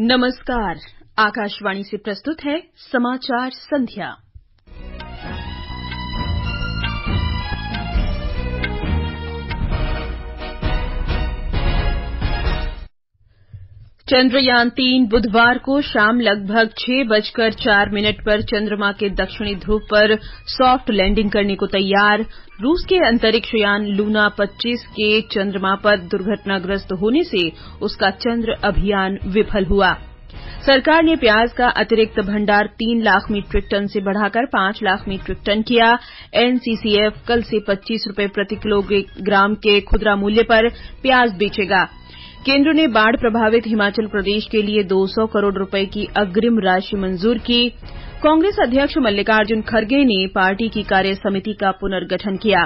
नमस्कार। आकाशवाणी से प्रस्तुत है समाचार संध्या। चंद्रयान-3 बुधवार को शाम लगभग 6:04 पर चंद्रमा के दक्षिणी ध्रुव पर सॉफ्ट लैंडिंग करने को तैयार। रूस के अंतरिक्ष यान लूना 25 के चंद्रमा पर दुर्घटनाग्रस्त होने से उसका चंद्र अभियान विफल हुआ। सरकार ने प्याज का अतिरिक्त भंडार 3 लाख मीट्रिक टन से बढ़ाकर 5 लाख मीट्रिक टन किया। एनसीसीएफ कल से 25 रुपये प्रति किलोग्राम के खुदरा मूल्य पर प्याज बेचेगा। केंद्र ने बाढ़ प्रभावित हिमाचल प्रदेश के लिए 200 करोड़ रुपए की अग्रिम राशि मंजूर की। कांग्रेस अध्यक्ष मल्लिकार्जुन खड़गे ने पार्टी की कार्य समिति का पुनर्गठन किया।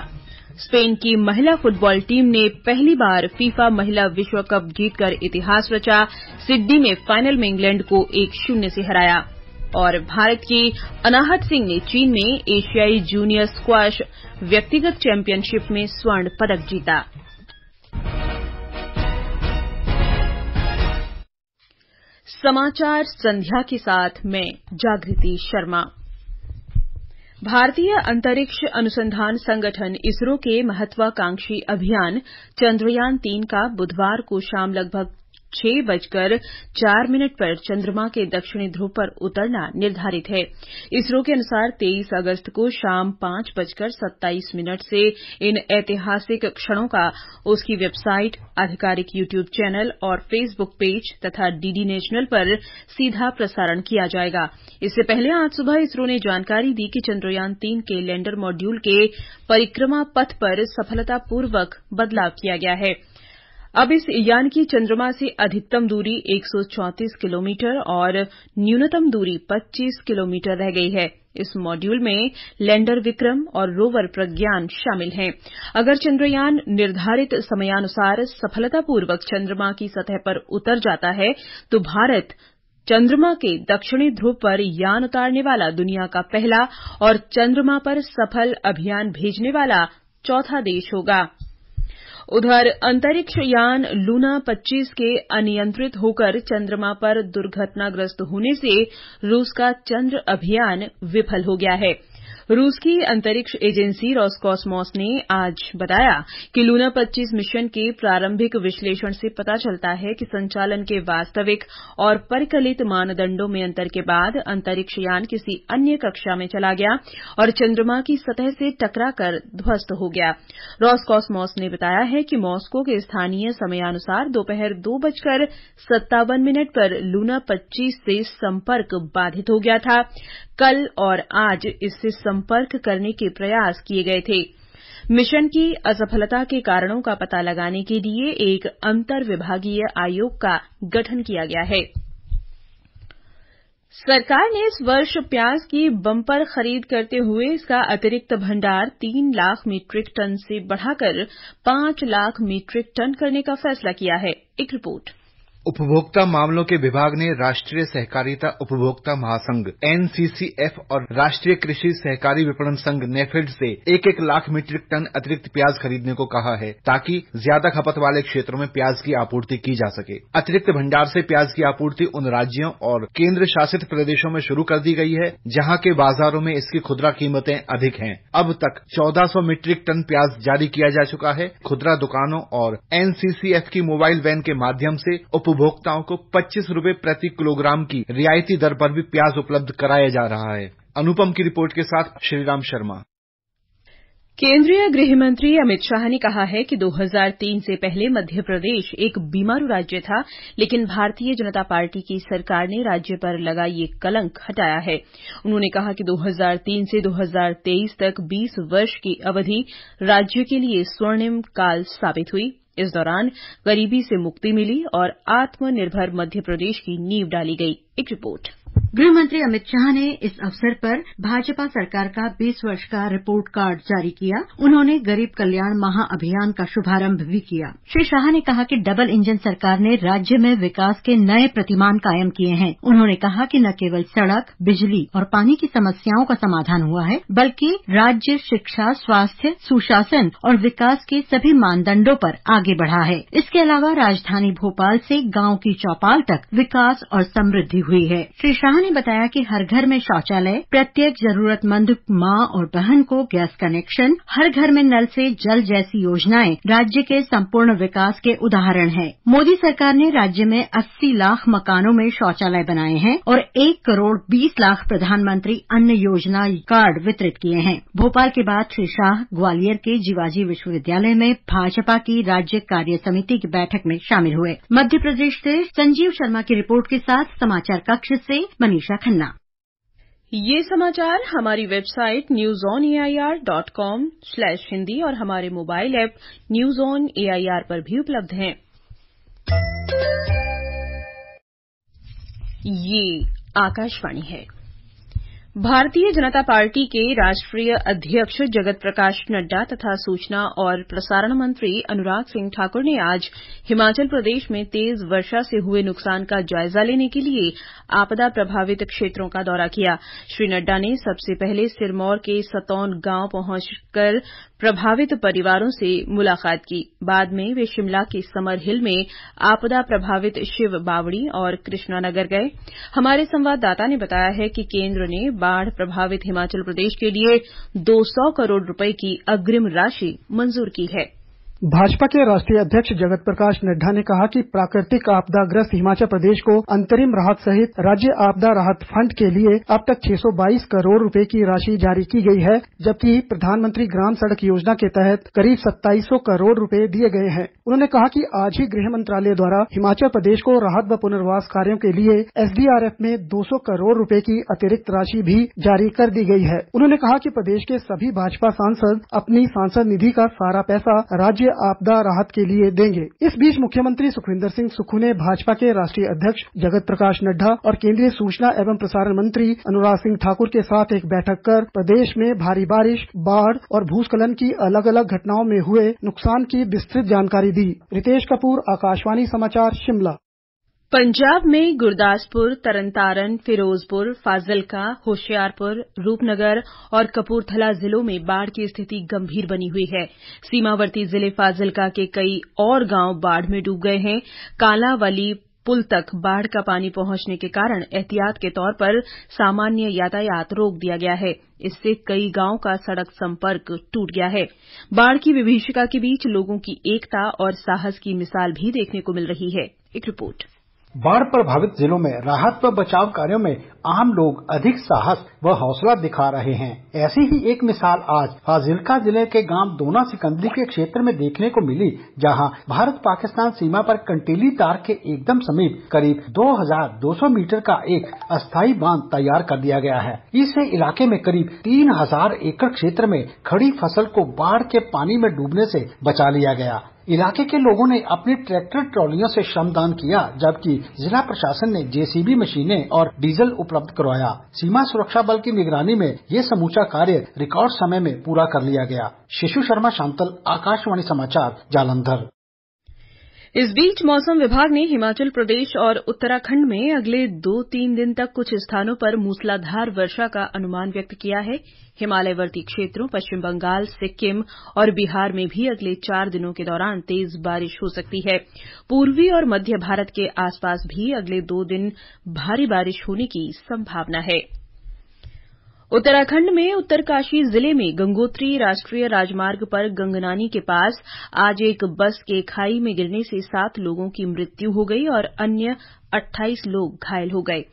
स्पेन की महिला फुटबॉल टीम ने पहली बार फीफा महिला विश्व कप जीतकर इतिहास रचा। सिडनी में फाइनल में इंग्लैंड को 1-0 से हराया। और भारत की अनाहत सिंह ने चीन में एशियाई जूनियर स्क्वैश व्यक्तिगत चैंपियनशिप में स्वर्ण पदक जीता। समाचार संध्या के साथ मैं जागृति शर्मा। भारतीय अंतरिक्ष अनुसंधान संगठन इसरो के महत्वाकांक्षी अभियान चंद्रयान-3 का बुधवार को शाम लगभग 6:04 पर चंद्रमा के दक्षिणी ध्रुव पर उतरना निर्धारित है। इसरो के अनुसार 23 अगस्त को शाम 5:27 से इन ऐतिहासिक क्षणों का उसकी वेबसाइट, आधिकारिक यूट्यूब चैनल और फेसबुक पेज तथा डीडी नेशनल पर सीधा प्रसारण किया जाएगा। इससे पहले आज सुबह इसरो ने जानकारी दी कि चंद्रयान-3 के लैंडर मॉड्यूल के परिक्रमा पथ पर सफलतापूर्वक बदलाव किया गया है। अब इस यान की चंद्रमा से अधिकतम दूरी 134 किलोमीटर और न्यूनतम दूरी 25 किलोमीटर रह गई है। इस मॉड्यूल में लैंडर विक्रम और रोवर प्रज्ञान शामिल हैं। अगर चंद्रयान निर्धारित समयानुसार सफलतापूर्वक चंद्रमा की सतह पर उतर जाता है तो भारत चंद्रमा के दक्षिणी ध्रुव पर यान उतारने वाला दुनिया का पहला और चंद्रमा पर सफल अभियान भेजने वाला चौथा देश होगा। उधर अंतरिक्ष यान लूना 25 के अनियंत्रित होकर चंद्रमा पर दुर्घटनाग्रस्त होने से रूस का चंद्र अभियान विफल हो गया है। रूस की अंतरिक्ष एजेंसी रोसकॉसमॉस ने आज बताया कि लूना 25 मिशन के प्रारंभिक विश्लेषण से पता चलता है कि संचालन के वास्तविक और परिकलित मानदंडों में अंतर के बाद अंतरिक्ष यान किसी अन्य कक्षा में चला गया और चंद्रमा की सतह से टकराकर ध्वस्त हो गया। रोसकॉसमॉस ने बताया है कि मॉस्को के स्थानीय समयानुसार दोपहर 2:57 पर लूना 25 से संपर्क बाधित हो गया था। कल और आज इससे संपर्क करने के प्रयास किए गए थे। मिशन की असफलता के कारणों का पता लगाने के लिए एक अंतर विभागीय आयोग का गठन किया गया है। सरकार ने इस वर्ष प्याज की बम्पर खरीद करते हुए इसका अतिरिक्त भंडार 3 लाख मीट्रिक टन से बढ़ाकर 5 लाख मीट्रिक टन करने का फैसला किया है। एक रिपोर्ट। उपभोक्ता मामलों के विभाग ने राष्ट्रीय सहकारिता उपभोक्ता महासंघ एनसीसीएफ और राष्ट्रीय कृषि सहकारी विपणन संघ नेफेड से 1-1 लाख मीट्रिक टन अतिरिक्त प्याज खरीदने को कहा है ताकि ज्यादा खपत वाले क्षेत्रों में प्याज की आपूर्ति की जा सके। अतिरिक्त भंडार से प्याज की आपूर्ति उन राज्यों और केंद्र शासित प्रदेशों में शुरू कर दी गई है जहां के बाजारों में इसकी खुदरा कीमतें अधिक हैं। अब तक 1400 मीट्रिक टन प्याज जारी किया जा चुका है। खुदरा दुकानों और एनसीसीएफ की मोबाइल वैन के माध्यम से उपभोक्ताओं को 25 रुपए प्रति किलोग्राम की रियायती दर पर भी प्याज उपलब्ध कराया जा रहा है। अनुपम की रिपोर्ट के साथ श्रीराम शर्मा। केंद्रीय गृह मंत्री अमित शाह ने कहा है कि 2003 से पहले मध्य प्रदेश एक बीमारू राज्य था, लेकिन भारतीय जनता पार्टी की सरकार ने राज्य पर लगा ये कलंक हटाया है। उन्होंने कहा कि 2003 से 2023 तक 20 वर्ष की अवधि राज्य के लिए स्वर्णिम काल साबित हुई। इस दौरान गरीबी से मुक्ति मिली और आत्मनिर्भर मध्य प्रदेश की नींव डाली गई। एक रिपोर्ट। गृह मंत्री अमित शाह ने इस अवसर पर भाजपा सरकार का 20 वर्ष का रिपोर्ट कार्ड जारी किया। उन्होंने गरीब कल्याण महाअभियान का शुभारंभ भी किया। श्री शाह ने कहा कि डबल इंजन सरकार ने राज्य में विकास के नए प्रतिमान कायम किए हैं। उन्होंने कहा कि न केवल सड़क, बिजली और पानी की समस्याओं का समाधान हुआ है, बल्कि राज्य शिक्षा, स्वास्थ्य, सुशासन और विकास के सभी मानदंडों पर आगे बढ़ा है। इसके अलावा राजधानी भोपाल से गांव की चौपाल तक विकास और समृद्धि हुई है। श्री शाह ने बताया कि हर घर में शौचालय, प्रत्येक जरूरतमंद मां और बहन को गैस कनेक्शन, हर घर में नल से जल जैसी योजनाएं राज्य के संपूर्ण विकास के उदाहरण हैं। मोदी सरकार ने राज्य में 80 लाख मकानों में शौचालय बनाए हैं और 1 करोड़ 20 लाख प्रधानमंत्री अन्न योजना कार्ड वितरित किए हैं। भोपाल के बाद श्री शाह ग्वालियर के जीवाजी विश्वविद्यालय में भाजपा की राज्य कार्य समिति की बैठक में शामिल हुए। मध्य प्रदेश से संजीव शर्मा की रिपोर्ट के साथ समाचार कक्ष से मनीषा खन्ना। ये समाचार हमारी वेबसाइट newsonair.com/हिंदी और हमारे mobile app news on AIR पर भी उपलब्ध हैं। ये आकाशवाणी है। भारतीय जनता पार्टी के राष्ट्रीय अध्यक्ष जगत प्रकाश नड्डा तथा सूचना और प्रसारण मंत्री अनुराग सिंह ठाकुर ने आज हिमाचल प्रदेश में तेज वर्षा से हुए नुकसान का जायजा लेने के लिए आपदा प्रभावित क्षेत्रों का दौरा किया। श्री नड्डा ने सबसे पहले सिरमौर के सतौन गांव पहुंचकर प्रभावित परिवारों से मुलाकात की। बाद में वे शिमला के समर हिल में आपदा प्रभावित शिव बावड़ी और कृष्णानगर गए। हमारे संवाददाता ने बताया है कि केंद्र ने बाढ़ प्रभावित हिमाचल प्रदेश के लिए 200 करोड़ रुपए की अग्रिम राशि मंजूर की है। भाजपा के राष्ट्रीय अध्यक्ष जगत प्रकाश नड्डा ने कहा कि प्राकृतिक आपदाग्रस्त हिमाचल प्रदेश को अंतरिम राहत सहित राज्य आपदा राहत फंड के लिए अब तक 622 करोड़ रुपए की राशि जारी की गई है, जबकि प्रधानमंत्री ग्राम सड़क योजना के तहत करीब 2700 करोड़ रुपए दिए गए हैं। उन्होंने कहा कि आज ही गृह मंत्रालय द्वारा हिमाचल प्रदेश को राहत व पुनर्वास कार्यों के लिए SDRF में 200 करोड़ रुपए की अतिरिक्त राशि भी जारी कर दी गई है। उन्होंने कहा कि प्रदेश के सभी भाजपा सांसद अपनी सांसद निधि का सारा पैसा राज्य आपदा राहत के लिए देंगे। इस बीच मुख्यमंत्री सुखविंदर सिंह सुक्खू ने भाजपा के राष्ट्रीय अध्यक्ष जगत प्रकाश नड्डा और केंद्रीय सूचना एवं प्रसारण मंत्री अनुराग सिंह ठाकुर के साथ एक बैठक कर प्रदेश में भारी बारिश, बाढ़ और भूस्खलन की अलग अलग घटनाओं में हुए नुकसान की विस्तृत जानकारी दी। रितेश कपूर, आकाशवाणी समाचार, शिमला। पंजाब में गुरदासपुर, तरनतारन, फिरोजपुर, फाजिल्का, होशियारपुर, रूपनगर और कपूरथला जिलों में बाढ़ की स्थिति गंभीर बनी हुई है। सीमावर्ती जिले फाजिल्का के कई और गांव बाढ़ में डूब गए हैं। कालावाली पुल तक बाढ़ का पानी पहुंचने के कारण एहतियात के तौर पर सामान्य यातायात रोक दिया गया है। इससे कई गांवों का सड़क संपर्क टूट गया है। बाढ़ की विभीषिका के बीच लोगों की एकता और साहस की मिसाल भी देखने को मिल रही है। एक रिपोर्ट। बाढ़ प्रभावित जिलों में राहत व बचाव कार्यों में आम लोग अधिक साहस व हौसला दिखा रहे हैं। ऐसी ही एक मिसाल आज फाजिल्का जिले के गांव दोना सिकंदरी के क्षेत्र में देखने को मिली, जहां भारत पाकिस्तान सीमा पर कंटीली तार के एकदम समीप करीब 2200 मीटर का एक अस्थायी बांध तैयार कर दिया गया है। इससे इलाके में करीब 3000 एकड़ क्षेत्र में खड़ी फसल को बाढ़ के पानी में डूबने से बचा लिया गया। इलाके के लोगों ने अपनी ट्रैक्टर ट्रॉलियों से श्रमदान किया, जबकि जिला प्रशासन ने JCB मशीनें और डीजल उपलब्ध करवाया। सीमा सुरक्षा बल की निगरानी में ये समूचा कार्य रिकॉर्ड समय में पूरा कर लिया गया। शिशु शर्मा शांतल, आकाशवाणी समाचार, जालंधर। इस बीच मौसम विभाग ने हिमाचल प्रदेश और उत्तराखंड में अगले 2-3 दिन तक कुछ स्थानों पर मूसलाधार वर्षा का अनुमान व्यक्त किया है। हिमालयवर्ती क्षेत्रों, पश्चिम बंगाल, सिक्किम और बिहार में भी अगले 4 दिनों के दौरान तेज बारिश हो सकती है। पूर्वी और मध्य भारत के आसपास भी अगले 2 दिन भारी बारिश होने की संभावना है। उत्तराखंड में उत्तरकाशी जिले में गंगोत्री राष्ट्रीय राजमार्ग पर गंगनानी के पास आज एक बस के खाई में गिरने से 7 लोगों की मृत्यु हो गई और अन्य 28 लोग घायल हो गए।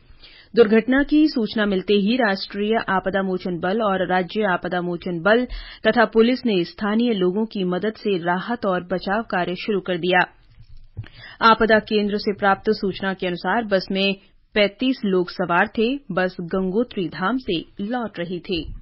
दुर्घटना की सूचना मिलते ही राष्ट्रीय आपदा मोचन बल और राज्य आपदा मोचन बल तथा पुलिस ने स्थानीय लोगों की मदद से राहत और बचाव कार्य शुरू कर दिया। आपदा केंद्र से प्राप्त सूचना के अनुसार बस में 35 लोग सवार थे। बस गंगोत्री धाम से लौट रही थी।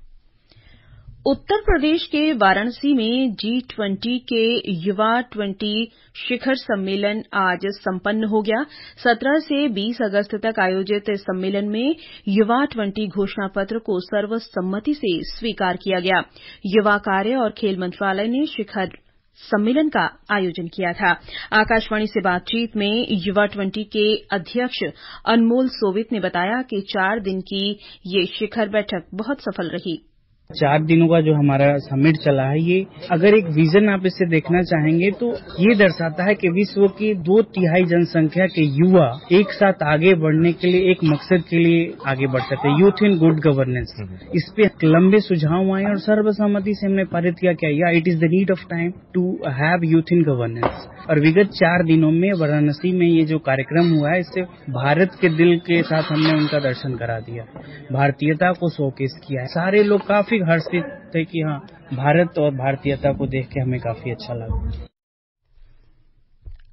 उत्तर प्रदेश के वाराणसी में G20 के युवा 20 शिखर सम्मेलन आज संपन्न हो गया। 17 से 20 अगस्त तक आयोजित इस सम्मेलन में युवा 20 घोषणा पत्र को सर्वसम्मति से स्वीकार किया गया। युवा कार्य और खेल मंत्रालय ने शिखर सम्मेलन का आयोजन किया था। आकाशवाणी से बातचीत में युवा 20 के अध्यक्ष अनमोल सोवित ने बताया कि 4 दिन की ये शिखर बैठक बहुत सफल रही। 4 दिनों का जो हमारा समिट चला है, ये अगर एक विजन आप इसे देखना चाहेंगे तो ये दर्शाता है कि विश्व की 2/3 जनसंख्या के युवा एक साथ आगे बढ़ने के लिए एक मकसद के लिए आगे बढ़ सकते हैं, यूथ इन गुड गवर्नेंस। इस पे लंबे सुझाव आए और सर्वसम्मति से हमने पारित किया क्या it is the need of time to have youth in governance. और विगत 4 दिनों में वाराणसी में ये जो कार्यक्रम हुआ है, इससे भारत के दिल के साथ हमने उनका दर्शन करा दिया, भारतीयता को शोकेस किया है। सारे लोग काफी हर्षित थे कि हाँ, भारत और भारतीयता को देख के हमें काफी अच्छा लगा।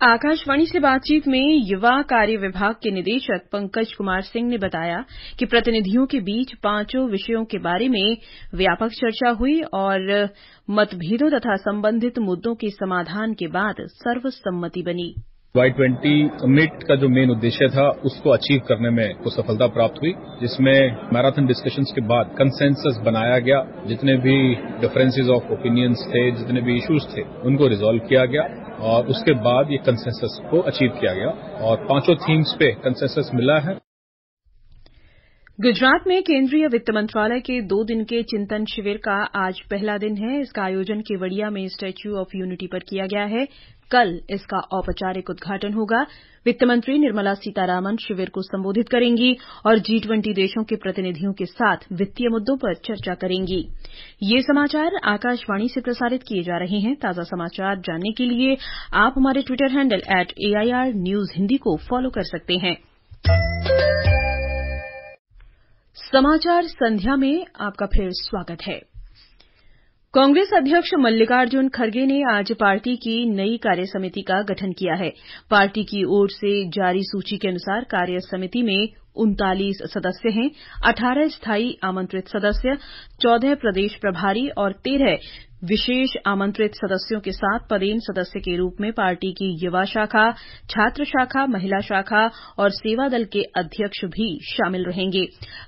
आकाशवाणी से बातचीत में युवा कार्य विभाग के निदेशक पंकज कुमार सिंह ने बताया कि प्रतिनिधियों के बीच 5 विषयों के बारे में व्यापक चर्चा हुई और मतभेदों तथा संबंधित मुद्दों के समाधान के बाद सर्वसम्मति बनी। Y20 समिट का जो मेन उद्देश्य था उसको अचीव करने में को सफलता प्राप्त हुई, जिसमें मैराथन डिस्कशंस के बाद कंसेंसस बनाया गया। जितने भी डिफरेंसेस ऑफ ओपिनियंस थे, जितने भी इश्यूज थे, उनको रिजॉल्व किया गया और उसके बाद ये कंसेंसस को अचीव किया गया और 5 थीम्स पे कंसेंसस मिला है। गुजरात में केंद्रीय वित्त मंत्रालय के 2 दिन के चिंतन शिविर का आज पहला दिन है। इसका आयोजन केवड़िया में स्टैच्यू ऑफ यूनिटी पर किया गया है। कल इसका औपचारिक उद्घाटन होगा। वित्त मंत्री निर्मला सीतारामन शिविर को संबोधित करेंगी और G20 देशों के प्रतिनिधियों के साथ वित्तीय मुद्दों पर चर्चा करेंगी। ये समाचार आकाशवाणी से प्रसारित किए जा रहे हैं। ताजा समाचार जानने के लिए आप हमारे Twitter handle @AIR News Hindi को फॉलो कर सकते हैं। समाचार संध्या में आपका फिर स्वागत है। कांग्रेस अध्यक्ष मल्लिकार्जुन खड़गे ने आज पार्टी की नई कार्य समिति का गठन किया है। पार्टी की ओर से जारी सूची के अनुसार कार्य समिति में 39 सदस्य हैं, 18 स्थायी आमंत्रित सदस्य, 14 प्रदेश प्रभारी और 13 विशेष आमंत्रित सदस्यों के साथ पदेन सदस्य के रूप में पार्टी की युवा शाखा, छात्र शाखा, महिला शाखा और सेवा दल के अध्यक्ष भी शामिल रहेंगे।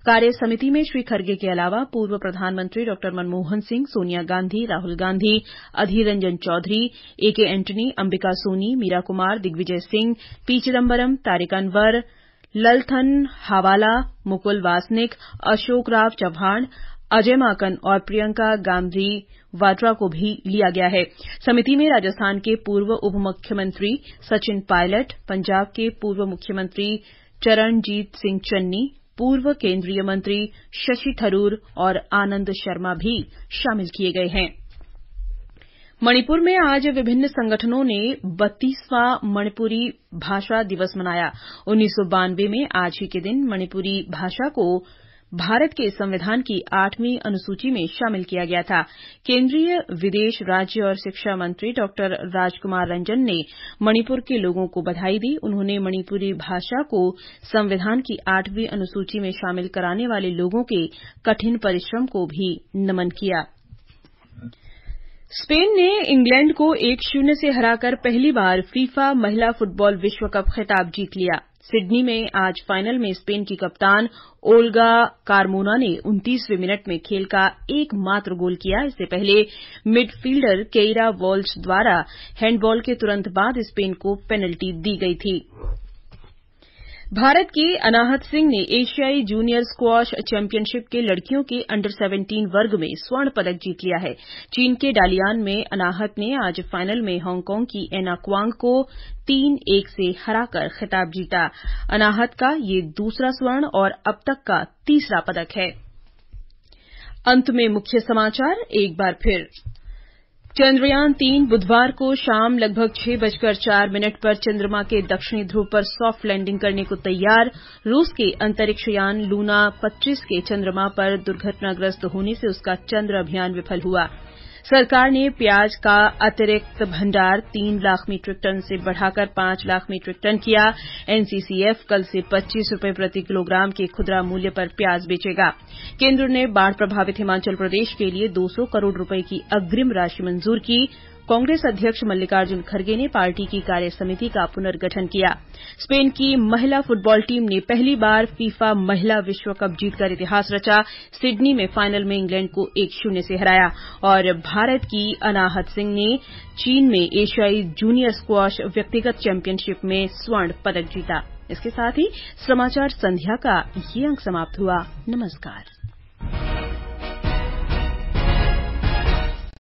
कार्य समिति में श्री खड़गे के अलावा पूर्व प्रधानमंत्री डॉ मनमोहन सिंह, सोनिया गांधी, राहुल गांधी, अधीर रंजन चौधरी, AK एंटनी, अंबिका सोनी, मीरा कुमार, दिग्विजय सिंह, P चिदम्बरम, तारिक अनवर, ललथन हावाला, मुकुल वासनिक, अशोक राव चव्हाण, अजय माकन और प्रियंका गांधी वाड्रा को भी लिया गया है। समिति में राजस्थान के पूर्व उप मुख्यमंत्री सचिन पायलट, पंजाब के पूर्व मुख्यमंत्री चरणजीत सिंह चन्नी, पूर्व केंद्रीय मंत्री शशि थरूर और आनंद शर्मा भी शामिल किए गए हैं। मणिपुर में आज विभिन्न संगठनों ने 32वां मणिपुरी भाषा दिवस मनाया। 1992 में आज ही के दिन मणिपुरी भाषा को भारत के संविधान की 8वीं अनुसूची में शामिल किया गया था। केंद्रीय विदेश राज्य और शिक्षा मंत्री डॉ राजकुमार रंजन ने मणिपुर के लोगों को बधाई दी। उन्होंने मणिपुरी भाषा को संविधान की 8वीं अनुसूची में शामिल कराने वाले लोगों के कठिन परिश्रम को भी नमन किया। स्पेन ने इंग्लैंड को 1-0 से हराकर पहली बार फीफा महिला फुटबॉल विश्व कप खिताब जीत लिया। सिडनी में आज फाइनल में स्पेन की कप्तान ओल्गा कार्मोना ने 29वें मिनट में खेल का एकमात्र गोल किया। इससे पहले मिडफील्डर केइरा वॉल्श द्वारा हैंडबॉल के तुरंत बाद स्पेन को पेनल्टी दी गई थी। भारत की अनाहत सिंह ने एशियाई जूनियर स्क्वॉश चैंपियनशिप के लड़कियों के अंडर 17 वर्ग में स्वर्ण पदक जीत लिया है। चीन के डालियान में अनाहत ने आज फाइनल में हांगकांग की एना क्वांग को 3-1 से हराकर खिताब जीता। अनाहत का ये दूसरा स्वर्ण और अब तक का तीसरा पदक है। अंत में मुख्य समाचार एक बार फिर। चंद्रयान 3 बुधवार को शाम लगभग 6:04 पर चंद्रमा के दक्षिणी ध्रुव पर सॉफ्ट लैंडिंग करने को तैयार। रूस के अंतरिक्ष यान लूना 25 के चंद्रमा पर दुर्घटनाग्रस्त होने से उसका चंद्र अभियान विफल हुआ। सरकार ने प्याज का अतिरिक्त भंडार 3 लाख मीट्रिक टन से बढ़ाकर 5 लाख मीट्रिक टन किया। एनसीसीएफ कल से 25 रुपए प्रति किलोग्राम के खुदरा मूल्य पर प्याज बेचेगा। केंद्र ने बाढ़ प्रभावित हिमाचल प्रदेश के लिए 200 करोड़ रुपए की अग्रिम राशि मंजूर की। कांग्रेस अध्यक्ष मल्लिकार्जुन खड़गे ने पार्टी की कार्य समिति का पुनर्गठन किया। स्पेन की महिला फुटबॉल टीम ने पहली बार फीफा महिला विश्व कप जीतकर इतिहास रचा। सिडनी में फाइनल में इंग्लैंड को 1-0 से हराया और भारत की अनाहत सिंह ने चीन में एशियाई जूनियर स्क्वॉश व्यक्तिगत चैंपियनशिप में स्वर्ण पदक जीता। इसके साथ ही समाचार संध्या का ये अंक समाप्त हुआ। नमस्कार।